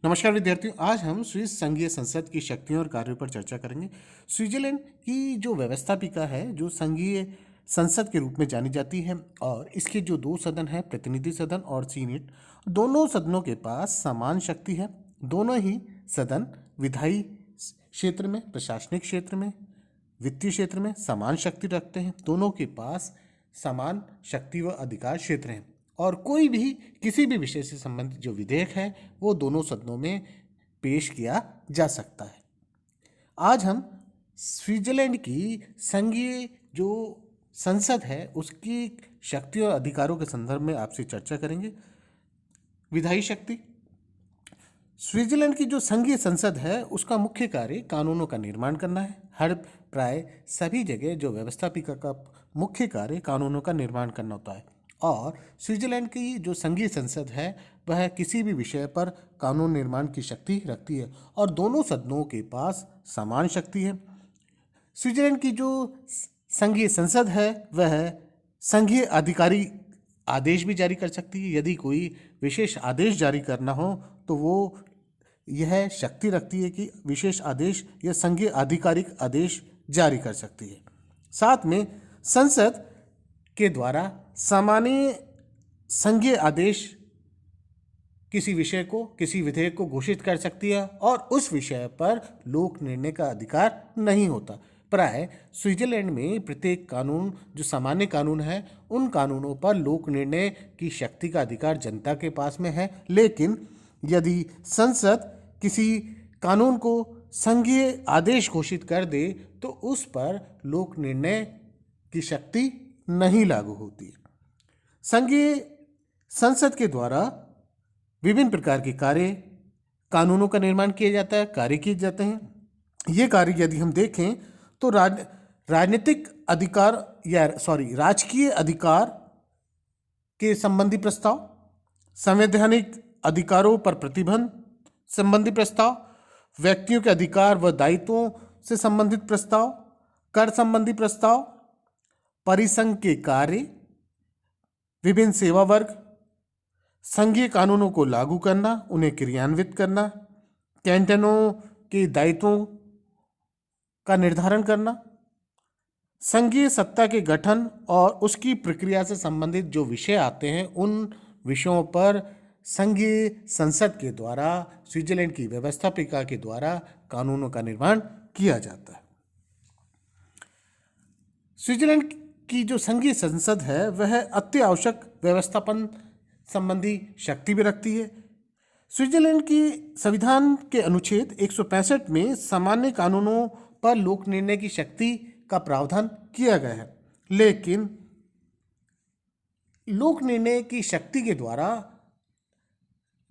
नमस्कार विद्यार्थियों, आज हम स्विस संघीय संसद की शक्तियों और कार्यों पर चर्चा करेंगे। स्विट्जरलैंड की जो व्यवस्थापिका है, जो संघीय संसद के रूप में जानी जाती है, और इसके जो दो सदन हैं, प्रतिनिधि सदन और सीनेट, दोनों सदनों के पास समान शक्ति है। दोनों ही सदन विधायी क्षेत्र में, प्रशासनिक क्षेत्र में, वित्तीय क्षेत्र में समान शक्ति रखते हैं। दोनों के पास समान शक्ति व अधिकार क्षेत्र हैं और कोई भी किसी भी विषय से संबंधित जो विधेयक है वो दोनों सदनों में पेश किया जा सकता है। आज हम स्विट्जरलैंड की संघीय जो संसद है उसकी शक्तियों और अधिकारों के संदर्भ में आपसे चर्चा करेंगे। विधायी शक्ति। स्विट्जरलैंड की जो संघीय संसद है उसका मुख्य कार्य कानूनों का निर्माण करना है। हर प्राय सभी जगह जो व्यवस्थापिका का मुख्य कार्य कानूनों का निर्माण करना होता है और स्विट्जरलैंड की जो संघीय संसद है वह किसी भी विषय पर कानून निर्माण की शक्ति रखती है और दोनों सदनों के पास समान शक्ति है। स्विट्जरलैंड की जो संघीय संसद है वह संघीय अधिकारी आदेश भी जारी कर सकती है। यदि कोई विशेष आदेश जारी करना हो तो वो यह शक्ति रखती है कि विशेष आदेश या संघीय आधिकारिक आदेश जारी कर सकती है। साथ में संसद के द्वारा सामान्य संघीय आदेश किसी विषय को, किसी विधेयक को घोषित कर सकती है और उस विषय पर लोक निर्णय का अधिकार नहीं होता। प्राय स्विट्जरलैंड में प्रत्येक कानून जो सामान्य कानून है उन कानूनों पर लोक निर्णय की शक्ति का अधिकार जनता के पास में है, लेकिन यदि संसद किसी कानून को संघीय आदेश घोषित कर दे तो उस पर लोक निर्णय की शक्ति नहीं लागू होती है। संघीय संसद के द्वारा विभिन्न प्रकार के कार्य, कानूनों का निर्माण किया जाता है, कार्य किए जाते हैं। ये कार्य यदि हम देखें तो राजनीतिक अधिकार राजकीय अधिकार के संबंधी प्रस्ताव, संवैधानिक अधिकारों पर प्रतिबंध संबंधी प्रस्ताव, व्यक्तियों के अधिकार व दायित्वों से संबंधित प्रस्ताव, कर संबंधी प्रस्ताव, परिसंघ के कार्य, विभिन्न सेवा वर्ग, संघीय कानूनों को लागू करना, उन्हें क्रियान्वित करना, कैंटनों के दायित्वों का निर्धारण करना, संघीय सत्ता के गठन और उसकी प्रक्रिया से संबंधित जो विषय आते हैं उन विषयों पर संघीय संसद के द्वारा, स्विट्जरलैंड की व्यवस्थापिका के द्वारा कानूनों का निर्माण किया जाता है। स्विट्जरलैंड की जो संघीय संसद है वह अत्यावश्यक व्यवस्थापन संबंधी शक्ति भी रखती है। स्विट्जरलैंड की संविधान के अनुच्छेद 165 में सामान्य कानूनों पर लोक निर्णय की शक्ति का प्रावधान किया गया है, लेकिन लोक निर्णय की शक्ति के द्वारा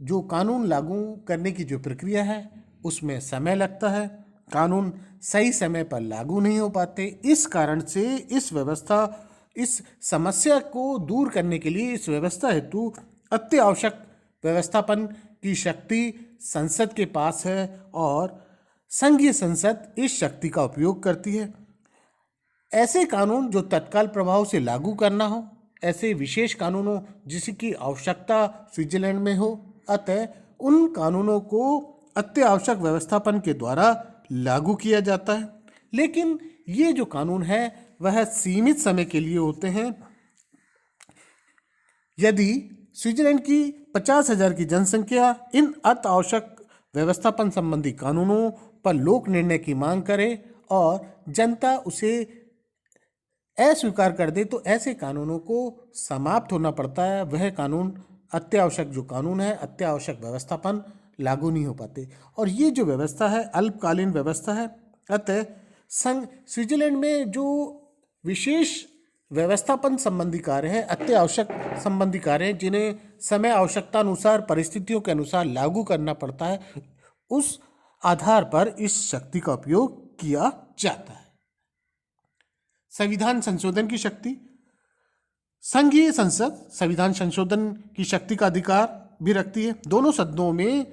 जो कानून लागू करने की जो प्रक्रिया है उसमें समय लगता है, कानून सही समय पर लागू नहीं हो पाते। इस कारण से इस समस्या को दूर करने के लिए इस व्यवस्था हेतु अत्यावश्यक व्यवस्थापन की शक्ति संसद के पास है और संघीय संसद इस शक्ति का उपयोग करती है। ऐसे कानून जो तत्काल प्रभाव से लागू करना हो, ऐसे विशेष कानूनों जिसकी आवश्यकता स्विट्जरलैंड में हो, अतः उन कानूनों को अत्यावश्यक व्यवस्थापन के द्वारा लागू किया जाता है। लेकिन ये जो कानून है वह सीमित समय के लिए होते हैं। यदि स्विट्जरलैंड की 50,000 की जनसंख्या इन अत्यावश्यक व्यवस्थापन संबंधी कानूनों पर लोक निर्णय की मांग करे और जनता उसे अस्वीकार कर दे तो ऐसे कानूनों को समाप्त होना पड़ता है। वह कानून अत्यावश्यक जो कानून है, अत्यावश्यक व्यवस्थापन लागू नहीं हो पाते और ये जो व्यवस्था है अल्पकालीन व्यवस्था है। अतः स्विट्जरलैंड में जो विशेष व्यवस्थापन संबंधी कार्य है, अत्यावश्यक संबंधी कार्य है, जिन्हें समय आवश्यकता अनुसार, परिस्थितियों के अनुसार लागू करना पड़ता है, उस आधार पर इस शक्ति का उपयोग किया जाता है। संविधान संशोधन की शक्ति। संघीय संसद संविधान संशोधन की शक्ति का अधिकार भी रखती है। दोनों सदनों में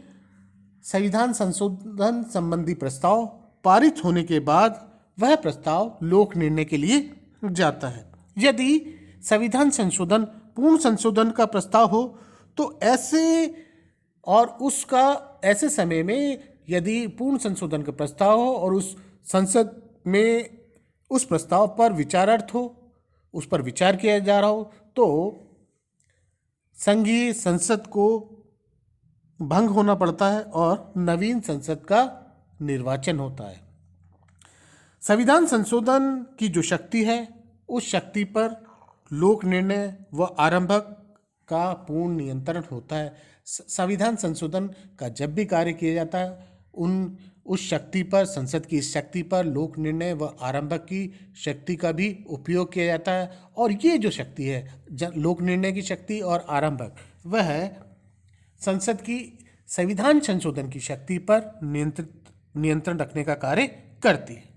संविधान संशोधन संबंधी प्रस्ताव पारित होने के बाद वह प्रस्ताव लोक निर्णय के लिए जाता है। यदि संविधान संशोधन पूर्ण संशोधन का प्रस्ताव हो तो ऐसे और उसका ऐसे समय में यदि पूर्ण संशोधन का प्रस्ताव हो और उस संसद में उस प्रस्ताव पर विचारार्थ हो, उस पर विचार किया जा रहा हो, तो संघीय संसद को भंग होना पड़ता है और नवीन संसद का निर्वाचन होता है। संविधान संशोधन की जो शक्ति है, उस शक्ति पर लोक निर्णय व आरंभक का पूर्ण नियंत्रण होता है। संविधान संशोधन का जब भी कार्य किया जाता है, उस शक्ति पर, संसद की इस शक्ति पर लोक निर्णय व आरंभक की शक्ति का भी उपयोग किया जाता है। और ये जो शक्ति है, लोक निर्णय की शक्ति और आरंभक, वह संसद की संविधान संशोधन की शक्ति पर नियंत्रण रखने का कार्य करती है।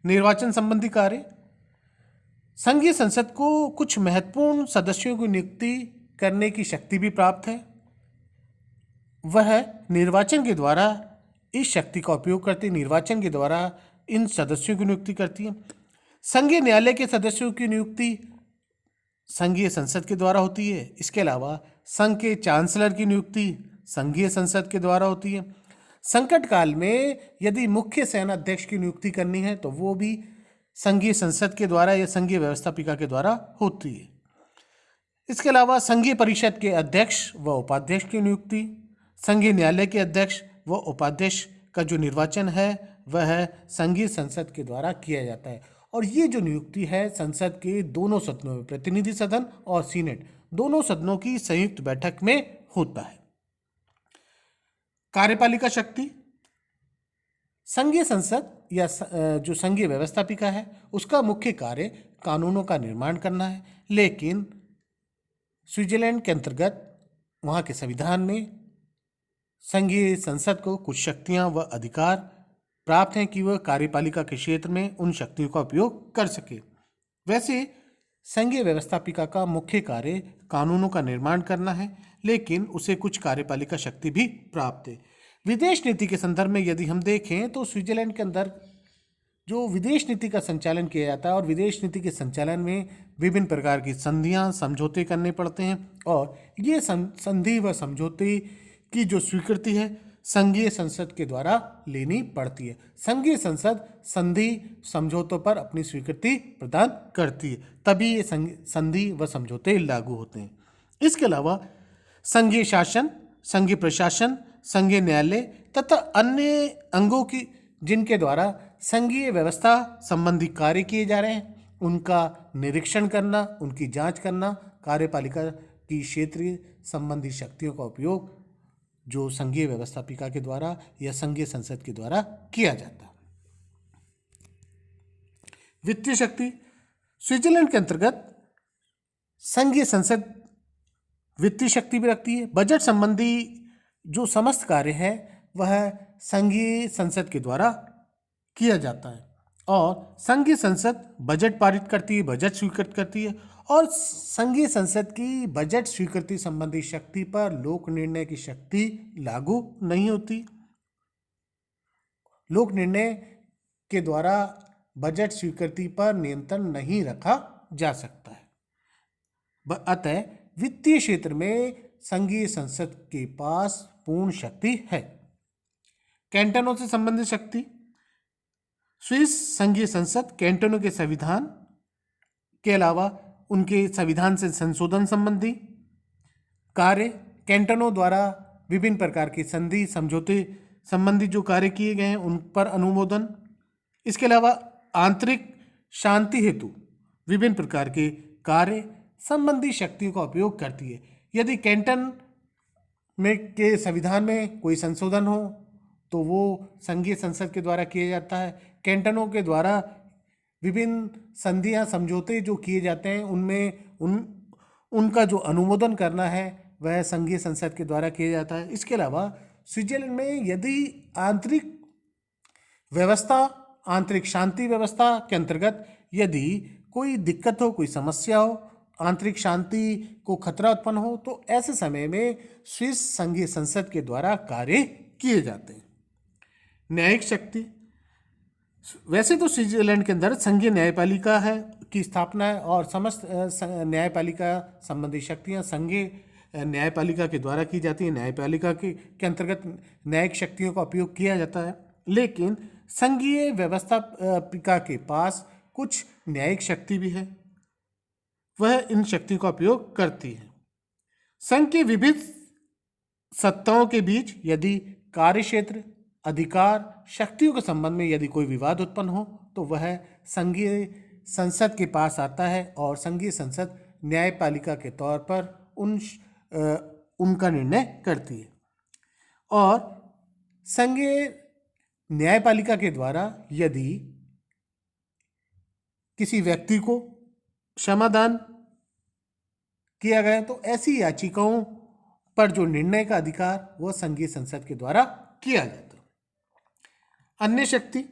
निर्वाचन संबंधी कार्य। संघीय संसद को कुछ महत्वपूर्ण सदस्यों की नियुक्ति करने की शक्ति भी प्राप्त है। वह निर्वाचन के द्वारा इस शक्ति का उपयोग करती, निर्वाचन के द्वारा इन सदस्यों की नियुक्ति करती है। संघीय न्यायालय के सदस्यों की नियुक्ति संघीय संसद के द्वारा होती है। इसके अलावा संघ के चांसलर की नियुक्ति संघीय संसद के द्वारा होती है। संकट काल में यदि मुख्य सेनाध्यक्ष की नियुक्ति करनी है तो वो भी संघीय संसद के द्वारा या संघीय व्यवस्थापिका के द्वारा होती है। इसके अलावा संघीय परिषद के अध्यक्ष व उपाध्यक्ष की नियुक्ति, संघीय न्यायालय के अध्यक्ष व उपाध्यक्ष का जो निर्वाचन है वह संघीय संसद के द्वारा किया जाता है। और ये जो नियुक्ति है संसद के दोनों सदनों में, प्रतिनिधि सदन और सीनेट, दोनों सदनों की संयुक्त बैठक में होता है। कार्यपालिका शक्ति। संघीय संसद या जो संघीय व्यवस्थापिका है उसका मुख्य कार्य कानूनों का निर्माण करना है, लेकिन स्विट्जरलैंड के अंतर्गत वहाँ के संविधान में संघीय संसद को कुछ शक्तियाँ व अधिकार प्राप्त हैं कि वह कार्यपालिका के क्षेत्र में उन शक्तियों का उपयोग कर सके। वैसे संघीय व्यवस्थापिका का मुख्य कार्य कानूनों का निर्माण करना है, लेकिन उसे कुछ कार्यपालिका शक्ति भी प्राप्त है। विदेश नीति के संदर्भ में यदि हम देखें तो स्विट्जरलैंड के अंदर जो विदेश नीति का संचालन किया जाता है और विदेश नीति के संचालन में विभिन्न प्रकार की संधियां, समझौते करने पड़ते हैं, और ये संधि व समझौते की जो स्वीकृति है संघीय संसद के द्वारा लेनी पड़ती है। संघीय संसद संधि समझौतों पर अपनी स्वीकृति प्रदान करती है, तभी ये संधि व समझौते लागू होते हैं। इसके अलावा संघीय शासन, संघीय प्रशासन, संघीय न्यायालय तथा अन्य अंगों की जिनके द्वारा संघीय व्यवस्था संबंधी कार्य किए जा रहे हैं उनका निरीक्षण करना, उनकी जांच करना, कार्यपालिका की क्षेत्रीय संबंधी शक्तियों का उपयोग जो संघीय व्यवस्थापिका के द्वारा या संघीय संसद के द्वारा किया जाता है। वित्तीय शक्ति। स्विट्जरलैंड के अंतर्गत संघीय संसद वित्तीय शक्ति भी रखती है। बजट संबंधी जो समस्त कार्य है वह संघीय संसद के द्वारा किया जाता है और संघीय संसद बजट पारित करती है, बजट स्वीकृत करती है, और संघीय संसद की बजट स्वीकृति संबंधी शक्ति पर लोक निर्णय की शक्ति लागू नहीं होती। लोक निर्णय के द्वारा बजट स्वीकृति पर नियंत्रण नहीं रखा जा सकता है। अतः वित्तीय क्षेत्र में संघीय संसद के पास पूर्ण शक्ति है। कैंटनों से संबंधित शक्ति। स्विस संघीय संसद कैंटनों के संविधान के अलावा उनके संविधान से संशोधन संबंधी कार्य, कैंटनों द्वारा विभिन्न प्रकार के संधि समझौते संबंधी जो कार्य किए गए हैं उन पर अनुमोदन, इसके अलावा आंतरिक शांति हेतु विभिन्न प्रकार के कार्य संबंधी शक्तियों का उपयोग करती है। यदि कैंटन में के संविधान में कोई संशोधन हो तो वो संघीय संसद के द्वारा किया जाता है। कैंटनों के द्वारा विभिन्न संधियां, समझौते जो किए जाते हैं उनमें उनका जो अनुमोदन करना है वह संघीय संसद के द्वारा किया जाता है। इसके अलावा स्विट्जरलैंड में यदि आंतरिक व्यवस्था, आंतरिक शांति व्यवस्था के अंतर्गत यदि कोई दिक्कत हो, कोई समस्या हो, आंतरिक शांति को खतरा उत्पन्न हो तो ऐसे समय में स्विस संघीय संसद के द्वारा कार्य किए जाते हैं। न्यायिक शक्ति। वैसे तो स्विट्जरलैंड के अंदर संघीय न्यायपालिका है की स्थापना है और समस्त न्यायपालिका संबंधी शक्तियां संघीय न्यायपालिका के द्वारा की जाती है, न्यायपालिका के अंतर्गत न्यायिक शक्तियों का उपयोग किया जाता है। लेकिन संघीय व्यवस्थापिका के पास कुछ न्यायिक शक्ति भी है, वह इन शक्तियों का उपयोग करती है। संघ के विविध सत्ताओं के बीच यदि कार्यक्षेत्र, अधिकार, शक्तियों के संबंध में यदि कोई विवाद उत्पन्न हो तो वह संघीय संसद के पास आता है और संघीय संसद न्यायपालिका के तौर पर उनका निर्णय करती है। और संघीय न्यायपालिका के द्वारा यदि किसी व्यक्ति को क्षमादान किया गया तो ऐसी याचिकाओं पर जो निर्णय का अधिकार वह संघीय संसद के द्वारा किया जाता है। अन्य शक्ति,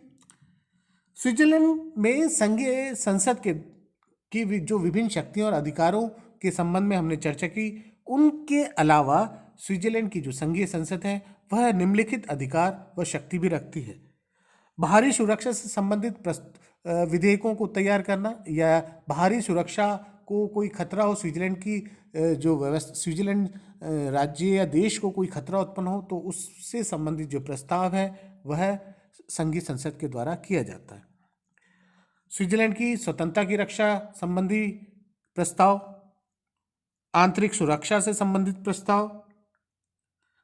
स्विट्जरलैंड में संघीय संसद की जो विभिन्न शक्तियों और अधिकारों के संबंध में हमने चर्चा की, उनके अलावा स्विट्जरलैंड की जो संघीय संसद है वह निम्नलिखित अधिकार व शक्ति भी रखती है। बाहरी सुरक्षा से संबंधित विधेयकों को तैयार करना या बाहरी सुरक्षा को कोई खतरा हो, स्विट्जरलैंड की जो व्यवस्था, स्विट्जरलैंड राज्य या देश को कोई खतरा उत्पन्न हो तो उससे संबंधित जो प्रस्ताव है वह संघीय संसद के द्वारा किया जाता है। स्विट्जरलैंड की स्वतंत्रता की रक्षा संबंधी प्रस्ताव, आंतरिक सुरक्षा से संबंधित प्रस्ताव,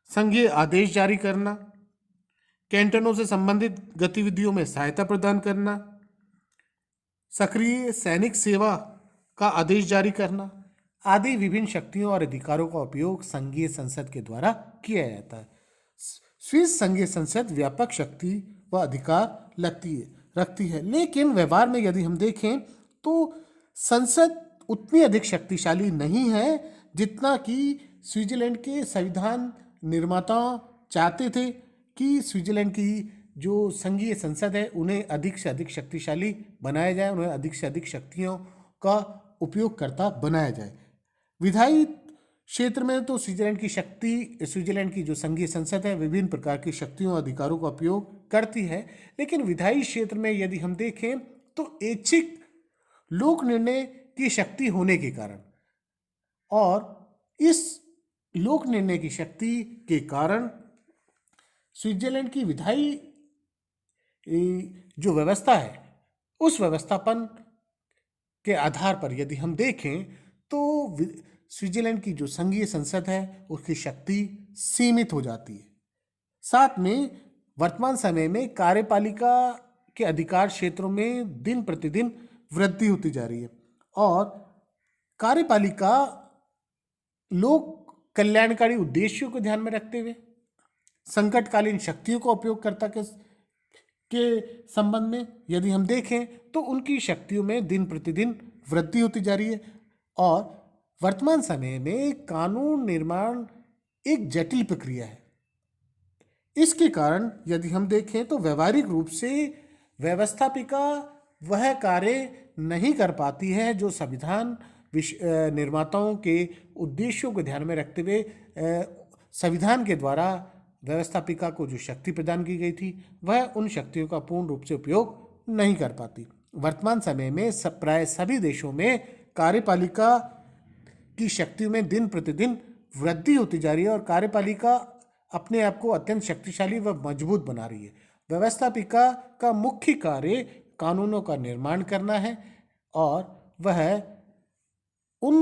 संघीय आदेश जारी करना, कैंटनों से संबंधित गतिविधियों में सहायता प्रदान करना, सक्रिय सैनिक सेवा का आदेश जारी करना आदि विभिन्न शक्तियों और अधिकारों का उपयोग संघीय संसद के द्वारा किया जाता है। स्विस संघीय संसद व्यापक शक्ति व अधिकार रखती है, लेकिन व्यवहार में यदि हम देखें तो संसद उतनी अधिक शक्तिशाली नहीं है जितना कि स्विट्जरलैंड के संविधान निर्माता चाहते थे कि स्विट्जरलैंड की जो संघीय संसद है उन्हें अधिक से अधिक शक्तिशाली बनाया जाए, उन्हें अधिक से अधिक शक्तियों का उपयोगकर्ता बनाया जाए। विधायी क्षेत्र में तो स्विट्जरलैंड की जो संघीय संसद है विभिन्न प्रकार की शक्तियों और अधिकारों का उपयोग करती है, लेकिन विधायी क्षेत्र में यदि हम देखें तो ऐच्छिक लोक निर्णय की शक्ति होने के कारण और इस लोक निर्णय की शक्ति के कारण स्विट्जरलैंड की विधायी जो व्यवस्था है उस व्यवस्थापन के आधार पर यदि हम देखें तो स्विट्जरलैंड की जो संघीय संसद है उसकी शक्ति सीमित हो जाती है। साथ में वर्तमान समय में कार्यपालिका के अधिकार क्षेत्रों में दिन प्रतिदिन वृद्धि होती जा रही है और कार्यपालिका लोक कल्याणकारी उद्देश्यों को ध्यान में रखते हुए संकटकालीन शक्तियों का उपयोगकर्ता के संबंध में यदि हम देखें तो उनकी शक्तियों में दिन प्रतिदिन वृद्धि होती जा रही है और वर्तमान समय में कानून निर्माण एक जटिल प्रक्रिया है। इसके कारण यदि हम देखें तो व्यवहारिक रूप से व्यवस्थापिका वह कार्य नहीं कर पाती है जो संविधान निर्माताओं के उद्देश्यों को ध्यान में रखते हुए संविधान के द्वारा व्यवस्थापिका को जो शक्ति प्रदान की गई थी वह उन शक्तियों का पूर्ण रूप से उपयोग नहीं कर पाती। वर्तमान समय में प्राय सभी देशों में कार्यपालिका की शक्तियों में दिन प्रतिदिन वृद्धि होती जा रही है और कार्यपालिका अपने आप को अत्यंत शक्तिशाली व मजबूत बना रही है। व्यवस्थापिका का मुख्य कार्य कानूनों का निर्माण करना है और वह उन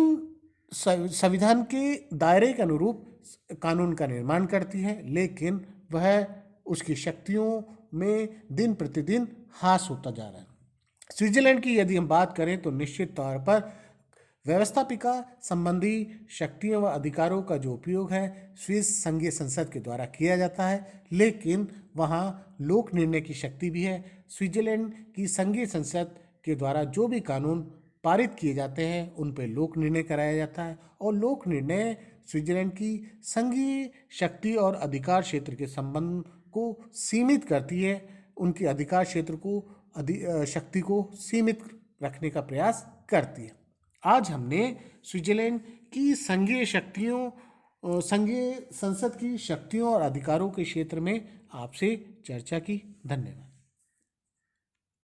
संविधान के दायरे के अनुरूप कानून का निर्माण करती है, लेकिन वह उसकी शक्तियों में दिन प्रतिदिन ह्रास होता जा रहा है। स्विट्जरलैंड की यदि हम बात करें तो निश्चित तौर पर व्यवस्थापिका संबंधी शक्तियों व अधिकारों का जो उपयोग है स्विस संघीय संसद के द्वारा किया जाता है, लेकिन वहाँ लोक निर्णय की शक्ति भी है। स्विट्जरलैंड की संघीय संसद के द्वारा जो भी कानून पारित किए जाते हैं उन पर लोक निर्णय कराया जाता है और लोक निर्णय स्विट्जरलैंड की संघीय शक्ति और अधिकार क्षेत्र के संबंध को सीमित करती है, उनके अधिकार क्षेत्र को शक्ति को सीमित रखने का प्रयास करती है। आज हमने स्विट्जरलैंड की संघीय संसद की शक्तियों और अधिकारों के क्षेत्र में आपसे चर्चा की। धन्यवाद।